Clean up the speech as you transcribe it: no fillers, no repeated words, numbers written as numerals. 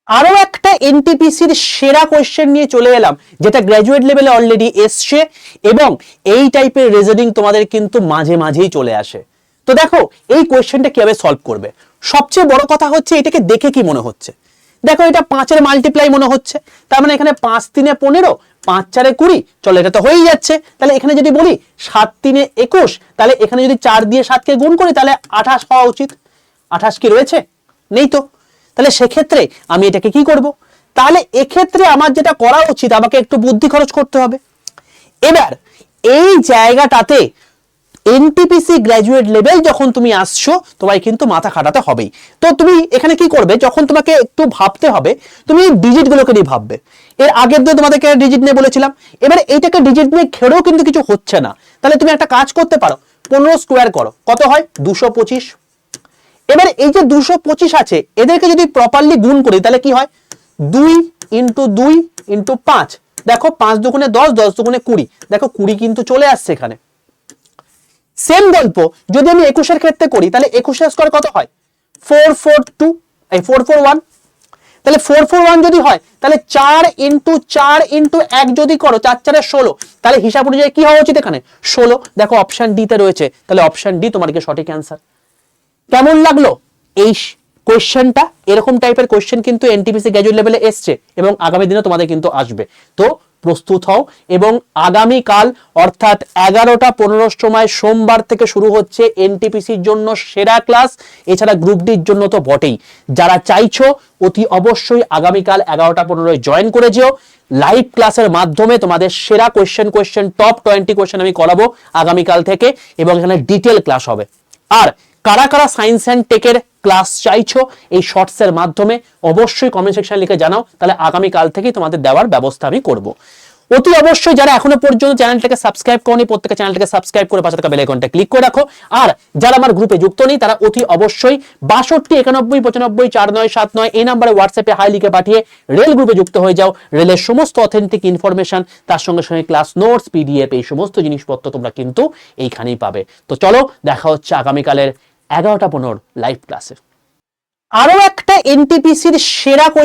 আরো একটা এনটিপিসির সেরা কোয়েশ্চেন নিয়ে চলে এলাম, যেটা গ্র্যাজুয়েট লেভেলে অলরেডি এসছে এবং এই টাইপের রিজনিং তোমাদের কিন্তু মাঝে মাঝেই চলে আসে। তো দেখো এই কোয়েশ্চেনটা কিভাবে সলভ করবে। সবচেয়ে বড় কথা হচ্ছে এটাকে দেখে কি মনে হচ্ছে, দেখো এটা 5-এর মাল্টিপ্লাই মনে হচ্ছে, তার মানে এখানে 5 3 15, 5 4 20, চলো এটা তো হয়েই যাচ্ছে। তাহলে এখানে যদি বলি 7 3 21, তাহলে এখানে যদি 4 দিয়ে 7 কে গুণ করি তাহলে 28 হওয়া উচিত। 28 কি রয়েছে? নেই তো। তাহলে সেক্ষেত্রে আমি এটাকে কি করব? তাহলে এক্ষেত্রে আমার যেটা করা উচিত, আমাকে একটু বুদ্ধি খরচ করতে হবে। এবার এই জায়গাটাতে এনটিপিসি গ্র্যাজুয়েট লেভেল যখন তুমি আসছো, তোমায় কিন্তু মাথা খাটাতে হবেই। তো তুমি এখানে কি করবে, যখন তোমাকে একটু ভাবতে হবে, তুমি ডিজিট গুলোকে নিয়ে ভাববে। এর আগের দিন তোমাদেরকে ডিজিট নিয়ে বলেছিলাম, এবারে এইটাকে ডিজিট নিয়ে খেড়েও কিন্তু কিছু হচ্ছে না। তাহলে তুমি একটা কাজ করতে পারো, 15 স্কোয়ার করো, কত হয়? 225। এবার এই যে 225 আছে, এদেরকে যদি প্রপারলি গুণ করি তাহলে কি হয়? 2 ইন্টু 2 ইন্টু 5, দেখো 5 দুগুণে 10, 10 দুগুণে 20, দেখো 20 কিন্তু চলে আসছে এখানে। সেম গল্প যদি আমি 21 এর ক্ষেত্রে করি, তাহলে 21 এর স্কয়ার কত হয়? 442, এই 441। তাহলে 441 যদি হয়, তাহলে 4 ইন্টু 4 ইন্টু 1 যদি করো, 4 4 16, তাহলে হিসাব অনুযায়ী কি হওয়া উচিত এখানে? 16। দেখো অপশন ডি তে রয়েছে, তাহলে অপশন ডি তোমার কি সঠিক অ্যান্সার। কেমন লাগলো এই কোয়েশ্চেনটা? এরকম টাইপের কোয়েশ্চেন কিন্তু এনটিপিসি গ্র্যাজুয়েট লেভেলে এসছে এবং আগামী দিনে তোমাদের কিন্তু আসবে। তো প্রস্তুত হও, এবং আগামী কাল অর্থাৎ 11টা 15 সময় সোমবার থেকে শুরু হচ্ছে এনটিপিসির জন্য সেরা ক্লাস, এছাড়া গ্রুপ ডির জন্য তো বটেই। যারা চাইছো অতি অবশ্যই আগামীকাল 11টা 15 জয়েন করে যেও। লাইভ ক্লাসের মাধ্যমে তোমাদের সেরা কোয়েশ্চেন টপ 20 কোয়েশ্চেন আমি করাবো আগামীকাল থেকে, এবং এখানে ডিটেল ক্লাস হবে। আর কারা কারা সায়েন্স অ্যান্ড টেকের ক্লাস চাইছো এই শর্টসের মাধ্যমে অবশ্যই কমেন্ট সেকশনে লিখে জানাও, তাহলে আগামীকাল থেকেই তোমাদের দেওয়ার ব্যবস্থা আমি করব। অতি অবশ্যই যারা এখনো পর্যন্ত চ্যানেলটাকে সাবস্ক্রাইব করনি, প্রত্যেকে চ্যানেলটাকে সাবস্ক্রাইব করে পাশে থাকা বেল আইকনটা ক্লিক করে রাখো। আর যারা আমার গ্রুপে যুক্ত নেই, তারা অতি অবশ্যই 62 91 95 4979 এই নম্বরে হোয়াটসঅ্যাপে হাই লিখে পাঠিয়ে রেল গ্রুপে যুক্ত হয়ে যাও। রেলের সমস্ত অথেন্টিক ইনফরমেশন, তার সঙ্গে সঙ্গে ক্লাস নোটস, পিডিএফ, এই সমস্ত জিনিসপত্র তোমরা কিন্তু এইখানেই পাবে। তো চলো দেখা হচ্ছে আগামীকালের 11টা 15 লাইভ ক্লাসে। আরো একটা এনটিপিসির সেরা